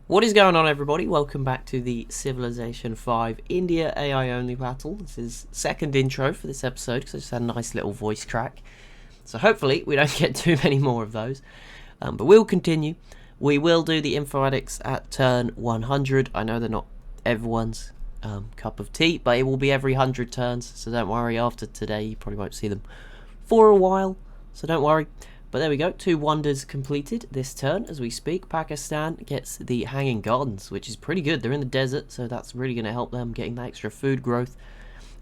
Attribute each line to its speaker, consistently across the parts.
Speaker 1: What is going on, everybody? Welcome back to the Civilization 5 India AI only battle. This is second intro for this episode because I just had a nice little voice crack. So hopefully we don't get too many more of those. But we'll continue. We will do the info addicts at turn 100. I know they're not everyone's cup of tea, but it will be every 100 turns. So don't worry, after today you probably won't see them for a while. So don't worry. But there we go, 2 wonders completed this turn as we speak. Pakistan gets the Hanging Gardens, which is pretty good. They're in the desert, so that's really going to help them getting that extra food growth.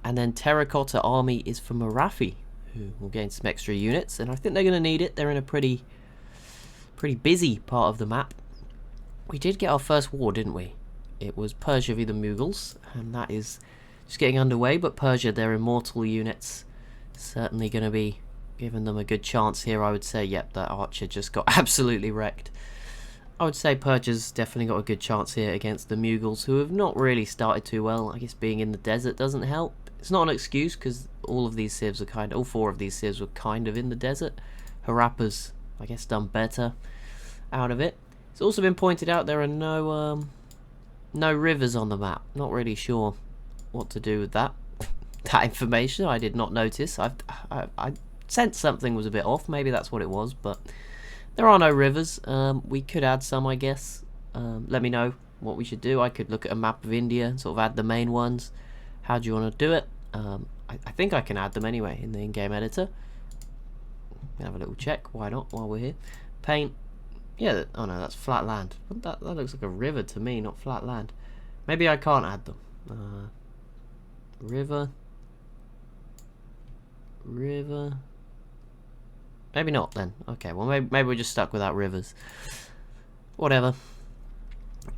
Speaker 1: And then Terracotta Army is for Marathi, who will gain some extra units. And I think they're going to need it. They're in a pretty busy part of the map. We did get our first war, didn't we? It was Persia v the Mughals, and that is just getting underway. But Persia, their immortal units, certainly going to be giving them a good chance here. I would say, yep, that archer just got absolutely wrecked. I would say Persia's definitely got a good chance here against the Mughals, who have not really started too well. I guess being in the desert doesn't help. It's not an excuse, because all 4 of these civs were kind of in the desert. Harappa's, I guess, done better out of it. It's also been pointed out there are no rivers on the map. Not really sure what to do with that. That information I did not notice. I sensed something was a bit off. Maybe that's what it was, but there are no rivers. We could add some, I guess. Let me know what we should do. I could look at a map of India and sort of add the main ones. How do you want to do it? I think I can add them anyway in the in-game editor. Have a little check. Why not, while we're here? Paint. Yeah, oh no, that's flat land. That looks like a river to me, not flat land. Maybe I can't add them. River. Maybe not then. Okay, well maybe we're just stuck without rivers. Whatever.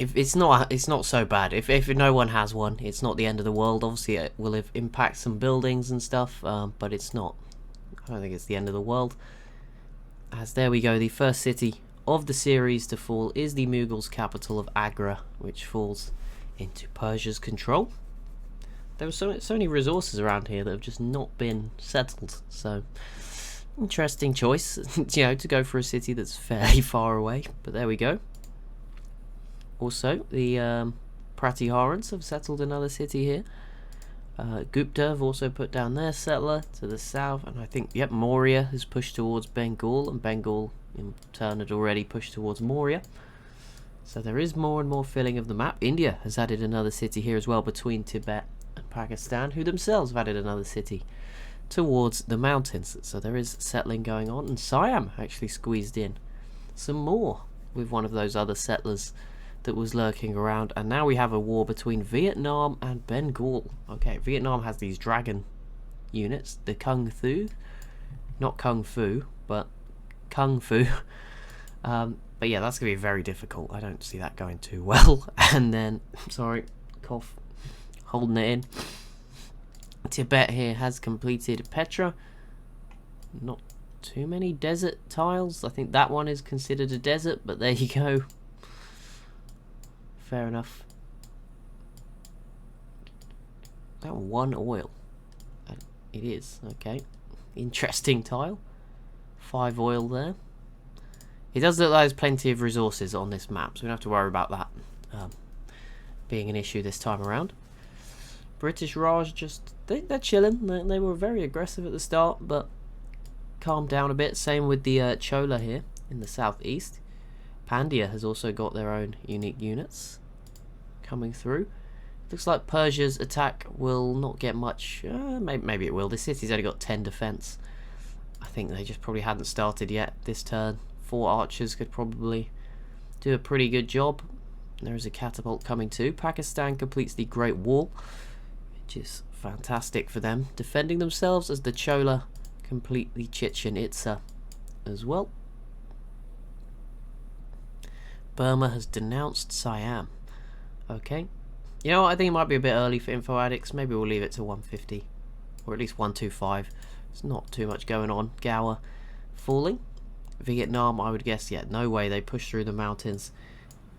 Speaker 1: If it's not so bad. If no one has one, it's not the end of the world. Obviously, it will impact some buildings and stuff, but it's not. I don't think it's the end of the world. As there we go, the first city of the series to fall is the Mughals' capital of Agra, which falls into Persia's control. There were so many resources around here that have just not been settled. So, interesting choice, to go for a city that's fairly far away. But there we go. Also, the Pratiharans have settled another city here. Gupta have also put down their settler to the south. And I think, yep, Maurya has pushed towards Bengal. And Bengal, in turn, had already pushed towards Maurya. So there is more and more filling of the map. India has added another city here as well between Tibet and Pakistan, who themselves have added another city towards the mountains. So there is settling going on, and Siam actually squeezed in some more with one of those other settlers that was lurking around. And now we have a war between Vietnam and Bengal. Okay, Vietnam has these dragon units, the Kung Fu, not Kung Fu, but Kung Fu. But yeah, that's gonna be very difficult. I don't see that going too well. And then, sorry, cough, holding it in. Tibet here has completed Petra. Not too many desert tiles. I think that one is considered a desert, but there you go. Fair enough. That one oil. It is, okay. Interesting tile. 5 oil there. It does look like there's plenty of resources on this map, so we don't have to worry about that being an issue this time around. British Raj just, they're chilling. They were very aggressive at the start, but calmed down a bit. Same with the Chola here in the southeast. Pandia has also got their own unique units coming through. Looks like Persia's attack will not get much. Maybe it will. This city's only got 10 defense. I think they just probably hadn't started yet this turn. 4 archers could probably do a pretty good job. There is a catapult coming too. Pakistan completes the Great Wall, which is fantastic for them, defending themselves as the Chola complete the Chichen Itza as well. Burma has denounced Siam. Okay. You know what, I think it might be a bit early for info addicts. Maybe we'll leave it to 150. Or at least 125. There's not too much going on. Gower falling. Vietnam, I would guess, yeah, no way. They push through the mountains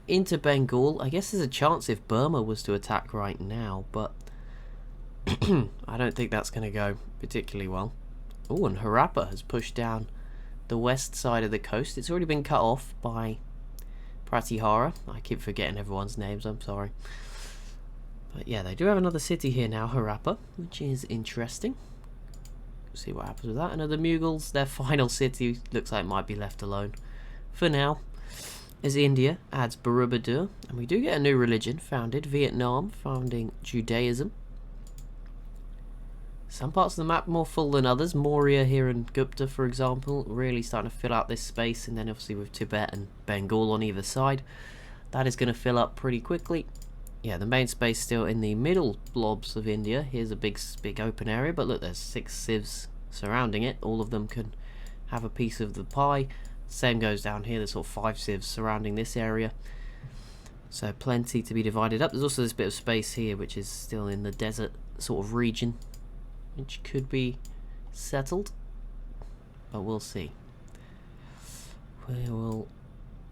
Speaker 1: into Bengal. I guess there's a chance if Burma was to attack right now, but I don't think that's going to go particularly well. Oh, and Harappa has pushed down the west side of the coast. It's already been cut off by Pratihara. I keep forgetting everyone's names, I'm sorry. But yeah, they do have another city here now, Harappa, which is interesting. See what happens with that. Another Mughals, their final city looks like it might be left alone for now. As India adds Borobudur, and we do get a new religion founded, Vietnam, founding Judaism. Some parts of the map more full than others. Maurya here and Gupta, for example, really starting to fill out this space, and then obviously with Tibet and Bengal on either side, that is going to fill up pretty quickly. Yeah, the main space still in the middle blobs of India. Here's a big open area, but look, there's 6 civs surrounding it. All of them can have a piece of the pie. Same goes down here. There's sort of 5 civs surrounding this area, so plenty to be divided up. There's also this bit of space here, which is still in the desert sort of region, which could be settled, but we'll see. We will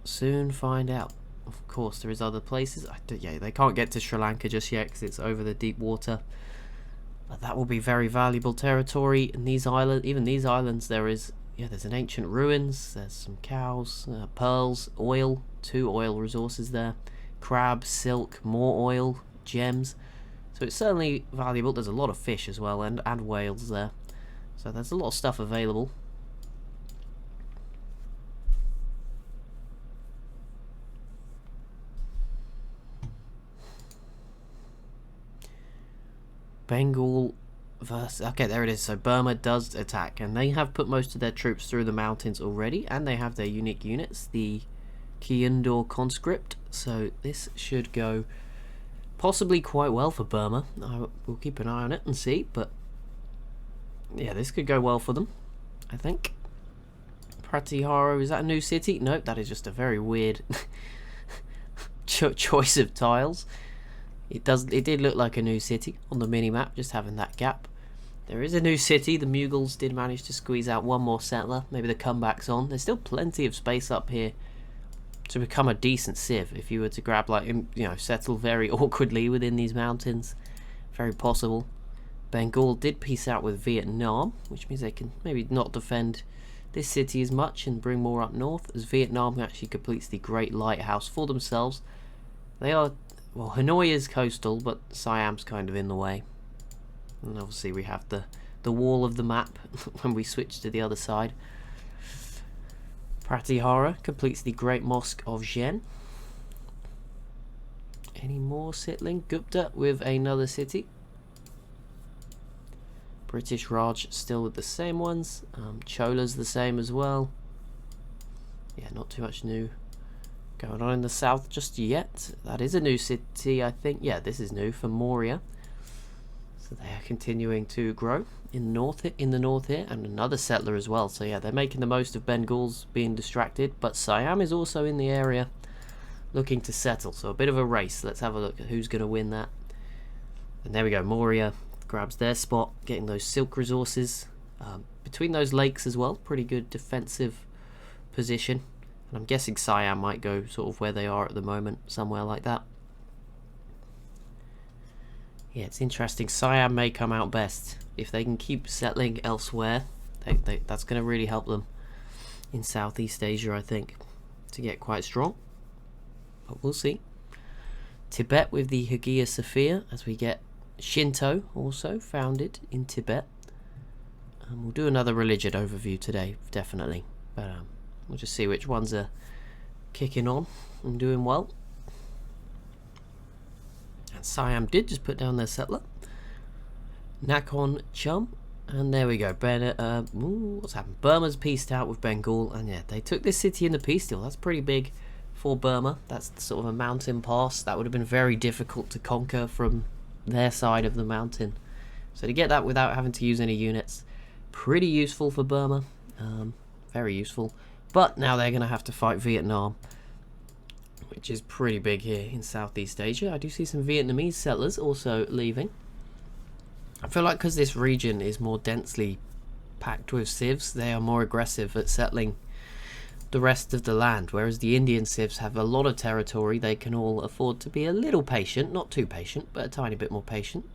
Speaker 1: soon find out. Of course, there is other places. Yeah, they can't get to Sri Lanka just yet because it's over the deep water. But that will be very valuable territory. And these islands, even these islands, there's an ancient ruins. There's some cows, pearls, oil, 2 oil resources there, crab, silk, more oil, gems. So it's certainly valuable. There's a lot of fish as well, and whales there. So there's a lot of stuff available. Bengal versus... Okay, there it is. So Burma does attack, and they have put most of their troops through the mountains already, and they have their unique units, the Kyundor conscript. So this should go possibly quite well for Burma. We'll keep an eye on it and see, but yeah, this could go well for them, I think. Pratihara, is that a new city? Nope, that is just a very weird choice of tiles. It did look like a new city on the mini-map, just having that gap. There is a new city. The Mughals did manage to squeeze out one more settler. Maybe the comeback's on. There's still plenty of space up here to become a decent civ if you were to grab, like, settle very awkwardly within these mountains. Very possible. Bengal did peace out with Vietnam, which means they can maybe not defend this city as much and bring more up north, as Vietnam actually completes the Great Lighthouse for themselves. They are... Well, Hanoi is coastal, but Siam's kind of in the way. And obviously we have the wall of the map when we switch to the other side. Pratihara completes the Great Mosque of Jen. Any more settling? Gupta with another city. British Raj still with the same ones. Chola's the same as well. Yeah, not too much new going on in the south just yet. That is a new city, I think. Yeah, this is new for Maurya. So they are continuing to grow in the north here, and another settler as well. So yeah, they're making the most of Bengals being distracted, but Siam is also in the area looking to settle. So a bit of a race. Let's have a look at who's going to win that. And there we go. Maurya grabs their spot, getting those silk resources between those lakes as well. Pretty good defensive position. And I'm guessing Siam might go sort of where they are at the moment, somewhere like that. Yeah, it's interesting. Siam may come out best. If they can keep settling elsewhere, that's going to really help them in Southeast Asia, I think, to get quite strong. But we'll see. Tibet with the Hagia Sophia, as we get Shinto also founded in Tibet. We'll do another religion overview today, definitely. But we'll just see which ones are kicking on and doing well. And Siam did just put down their settler. Nakhon Chum. And there we go. What's happened? Burma's peaced out with Bengal. And yeah, they took this city in the peace deal. That's pretty big for Burma. That's sort of a mountain pass. That would have been very difficult to conquer from their side of the mountain. So to get that without having to use any units, pretty useful for Burma. Very useful. But now they're going to have to fight Vietnam, which is pretty big here in Southeast Asia. I do see some Vietnamese settlers also leaving. I feel like because this region is more densely packed with civs, they are more aggressive at settling the rest of the land, whereas the Indian civs have a lot of territory. They can all afford to be a little patient, not too patient, but a tiny bit more patient.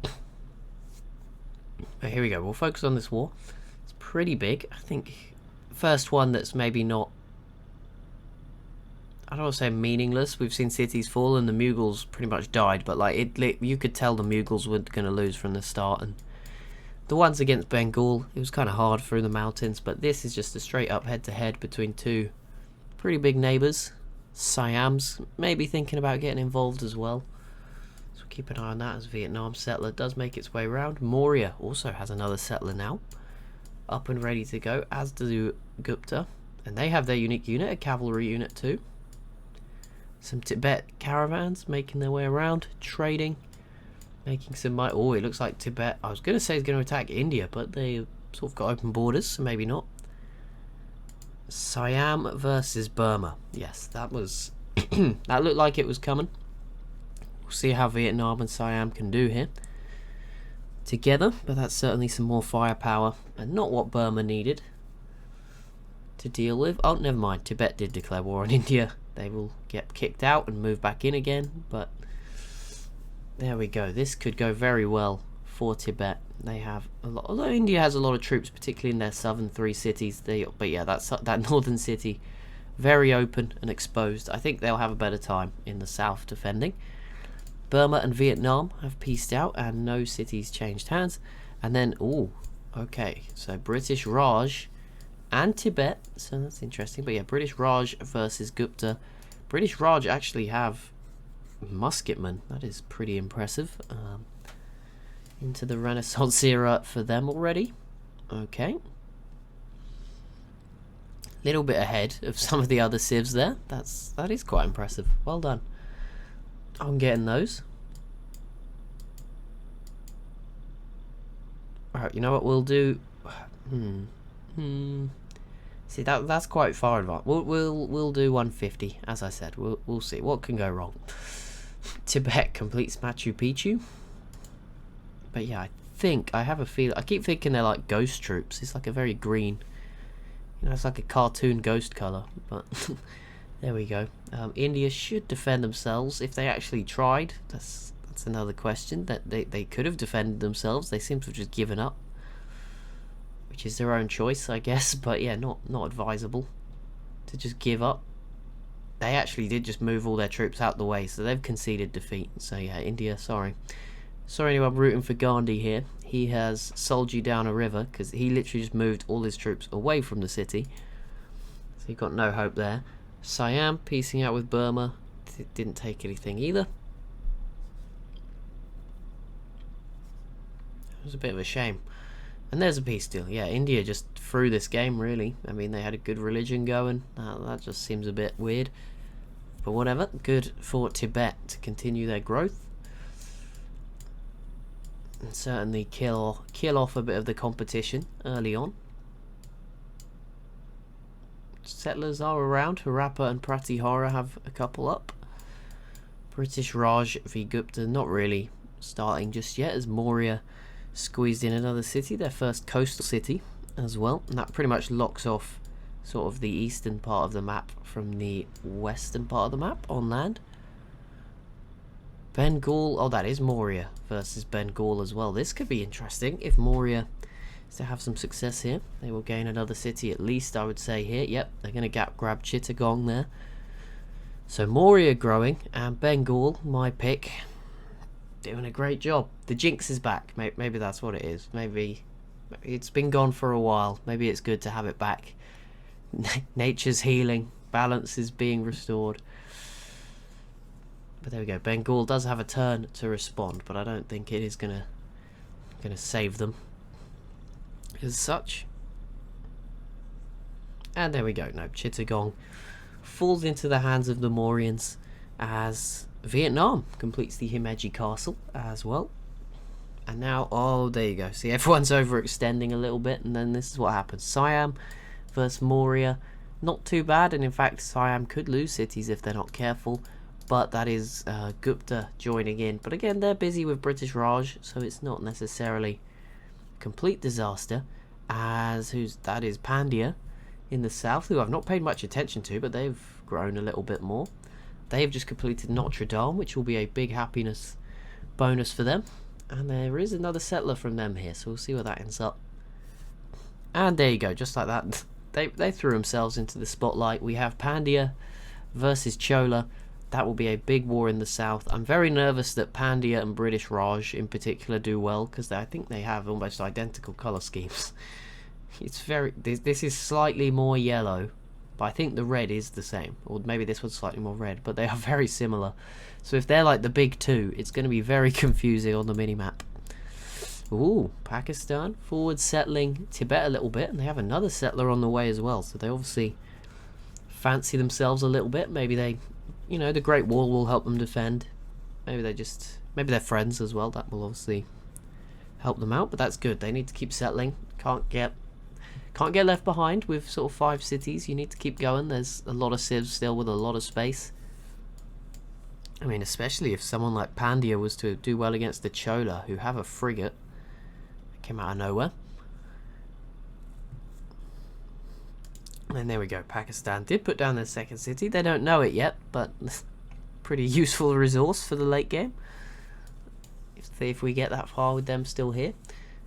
Speaker 1: But here we go. We'll focus on this war. Pretty big. I think first one that's maybe not I don't want to say meaningless. We've seen cities fall and the Mughals pretty much died, but like you could tell the Mughals were going to lose from the start. And the ones against Bengal, it was kind of hard through the mountains, but this is just a straight up head-to-head between two pretty big neighbours. Siam's maybe thinking about getting involved as well, so keep an eye on that as Vietnam settler does make its way around. Maurya also has another settler now, up and ready to go, as do Gupta, and they have their unique unit, a cavalry unit too. Some Tibet caravans making their way around, trading, making some might. Oh, it looks like Tibet. I was going to say it's going to attack India, but they sort of got open borders, so maybe not. Siam versus Burma. Yes, that was that looked like it was coming. We'll see how Vietnam and Siam can do here together, but that's certainly some more firepower and not what Burma needed to deal with. Oh, never mind. Tibet did declare war on India. They will get kicked out and move back in again, but there we go. This could go very well for Tibet. They have a lot, although India has a lot of troops, particularly in their southern three cities. But yeah, that northern city, very open and exposed. I think they'll have a better time in the south defending. Burma and Vietnam have peaced out, and no cities changed hands. And then, ooh, okay, so British Raj and Tibet, so that's interesting. But yeah, British Raj versus Gupta. British Raj actually have musketmen. That is pretty impressive. Into the Renaissance era for them already. Okay. Little bit ahead of some of the other civs there. That is quite impressive. Well done on getting those. Alright, you know what we'll do? See, that's quite far advanced. We'll do 150, as I said. We'll see what can go wrong. Tibet completes Machu Picchu. But yeah, I have a feeling. I keep thinking they're like ghost troops. It's like a very green, you know, it's like a cartoon ghost color. But there we go. India should defend themselves if they actually tried. That's another question. That they could have defended themselves. They seem to have just given up, which is their own choice, I guess. But yeah, not advisable to just give up. They actually did just move all their troops out the way, so they've conceded defeat. So yeah, India, sorry. Sorry, I'm rooting for Gandhi here. He has sold you down a river because he literally just moved all his troops away from the city. So you've got no hope there. Siam piecing out with Burma. Didn't take anything either. It was a bit of a shame. And there's a peace deal. Yeah, India just threw this game, really. I mean, they had a good religion going. That just seems a bit weird. But whatever. Good for Tibet to continue their growth. And certainly kill off a bit of the competition early on. Settlers are around. Harappa and Pratihara have a couple up. British Raj v Gupta not really starting just yet, as Maurya squeezed in another city, their first coastal city as well, and that pretty much locks off sort of the eastern part of the map from the western part of the map on land. Bengal, oh, that is Maurya versus Bengal as well. This could be interesting if Maurya is to have some success here. They will gain another city at least, I would say here. Yep, they're going to grab Chittagong there. So Maurya growing, and Bengal, my pick, doing a great job. The jinx is back. Maybe that's what it is. Maybe it's been gone for a while. Maybe it's good to have it back. Nature's healing. Balance is being restored. But there we go. Bengal does have a turn to respond, but I don't think it is gonna save them as such. And there we go. No, Chittagong falls into the hands of the Mauryans as Vietnam completes the Himeji castle as well. And now, oh, there you go. See, everyone's overextending a little bit, and then this is what happens. Siam versus Maurya. Not too bad, and in fact, Siam could lose cities if they're not careful. But that is Gupta joining in. But again, they're busy with British Raj, so it's not necessarily a complete disaster. As that is Pandia in the south, who I've not paid much attention to, but they've grown a little bit more. They've just completed Notre Dame, which will be a big happiness bonus for them. And there is another settler from them here, so we'll see where that ends up. And there you go, just like that. They threw themselves into the spotlight. We have Pandia versus Chola. That will be a big war in the south. I'm very nervous that Pandia and British Raj in particular do well, because I think they have almost identical colour schemes. It's very... This is slightly more yellow, but I think the red is the same. Or maybe this one's slightly more red, but they are very similar. So if they're like the big two, it's going to be very confusing on the minimap. Ooh, Pakistan forward settling Tibet a little bit, and they have another settler on the way as well. So they obviously fancy themselves a little bit. Maybe they... You know, the Great Wall will help them defend. Maybe they're friends as well. That will obviously help them out. But that's good. They need to keep settling. Can't get left behind with sort of 5 cities. You need to keep going. There's a lot of civs still with a lot of space. I mean, especially if someone like Pandia was to do well against the Chola, who have a frigate. That came out of nowhere. And there we go. Pakistan did put down their second city. They don't know it yet, but pretty useful resource for the late game. If we get that far with them still here.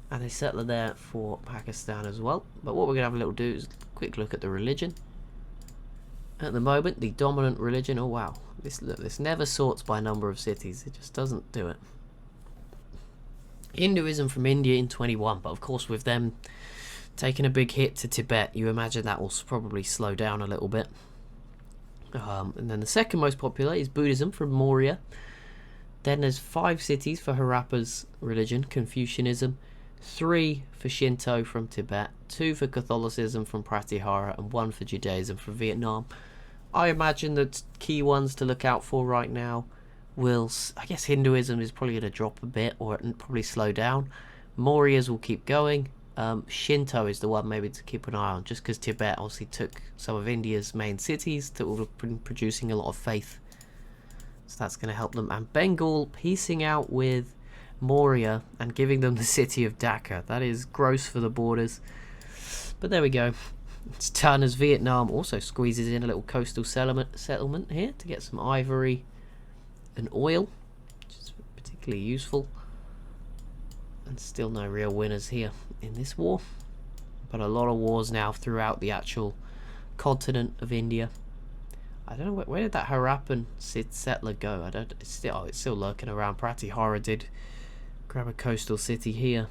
Speaker 1: And a settler there for Pakistan as well. But what we're going to have a little do is a quick look at the religion. At the moment, the dominant religion... Oh, wow. This never sorts by number of cities. It just doesn't do it. Hinduism from India in 21. But of course, with them... taking a big hit to Tibet, you imagine that will probably slow down a little bit. And then the second most popular is Buddhism from Maurya. Then there's 5 cities for Harappa's religion, Confucianism, 3 for Shinto from Tibet, 2 for Catholicism from Pratihara, and 1 for Judaism from Vietnam. I imagine that key ones to look out for right now will... I guess Hinduism is probably going to drop a bit, or probably slow down. Maurya's will keep going. Shinto is the one maybe to keep an eye on, just because Tibet obviously took some of India's main cities that would have been producing a lot of faith. So that's going to help them. And Bengal piecing out with Maurya and giving them the city of Dhaka. That is gross for the borders. But there we go. It's done as Vietnam also squeezes in a little coastal settlement here to get some ivory and oil, which is particularly useful. And still no real winners here in this war, but a lot of wars now throughout the actual continent of India. I don't know where did that Harappan settler go. It's still lurking around. Pratihara did grab a coastal city here,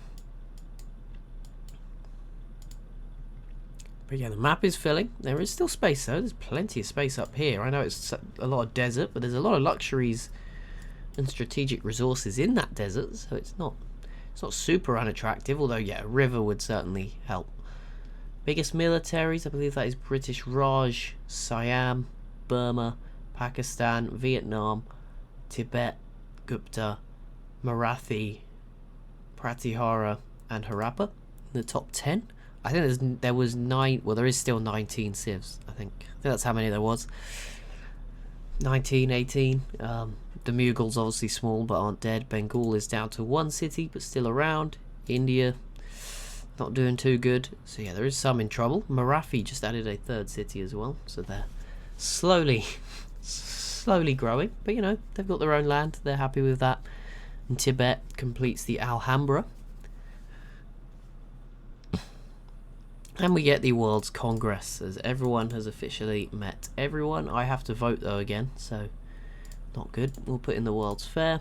Speaker 1: but yeah, the map is filling. There is still space though. There's plenty of space up here. I know it's a lot of desert, but there's a lot of luxuries and strategic resources in that desert, so it's not super unattractive, although yeah, a river would certainly help. Biggest militaries, I believe that is British Raj, Siam, Burma, Pakistan, Vietnam, Tibet, Gupta, Marathi, Pratihara, and Harappa in the top 10. I think there was 9, well there is still 19 civs, I think that's how many there was. 19, 18. The Mughals obviously small but aren't dead. Bengal is down to 1 city but still around. India not doing too good. So yeah, there is some in trouble. Marathi just added a 3rd city as well. So they're slowly growing. But you know, they've got their own land. They're happy with that. And Tibet completes the Alhambra. And we get the World's Congress, as everyone has officially met everyone. I have to vote though again, so not good. We'll put in the World's Fair.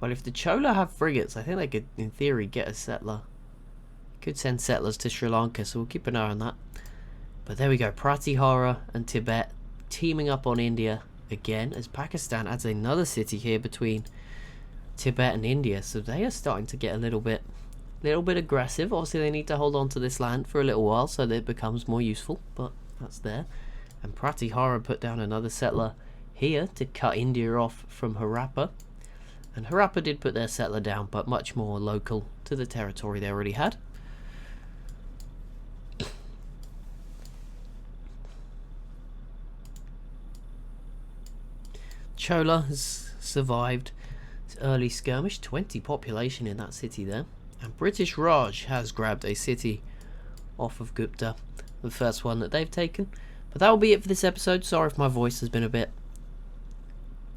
Speaker 1: Well, if the Chola have frigates, I think they could, in theory, get a settler. Could send settlers to Sri Lanka, so we'll keep an eye on that. But there we go, Pratihara and Tibet teaming up on India again, as Pakistan adds another city here between Tibet and India, so they are starting to get a little bit aggressive. Obviously they need to hold on to this land for a little while so that it becomes more useful, but that's there. And Pratihara put down another settler here to cut India off from Harappa, and Harappa did put their settler down, but much more local to the territory they already had. Chola has survived early skirmish, 20 population in that city there, and British Raj has grabbed a city off of Gupta, the first one that they've taken. But that will be it for this episode. Sorry if my voice has been a bit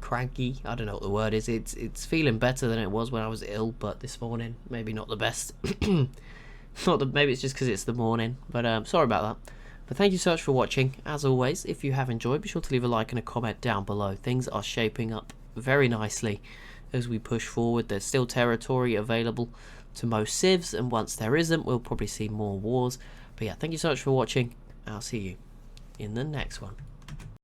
Speaker 1: cranky, I don't know what the word is. It's feeling better than it was when I was ill, but this morning maybe not the best. Not that maybe it's just because it's the morning, but sorry about that. But thank you so much for watching. As always, if you have enjoyed, be sure to leave a like and a comment down below. Things are shaping up very nicely as we push forward. There's still territory available to most civs, and once there isn't, we'll probably see more wars. But yeah, thank you so much for watching. I'll see you in the next one.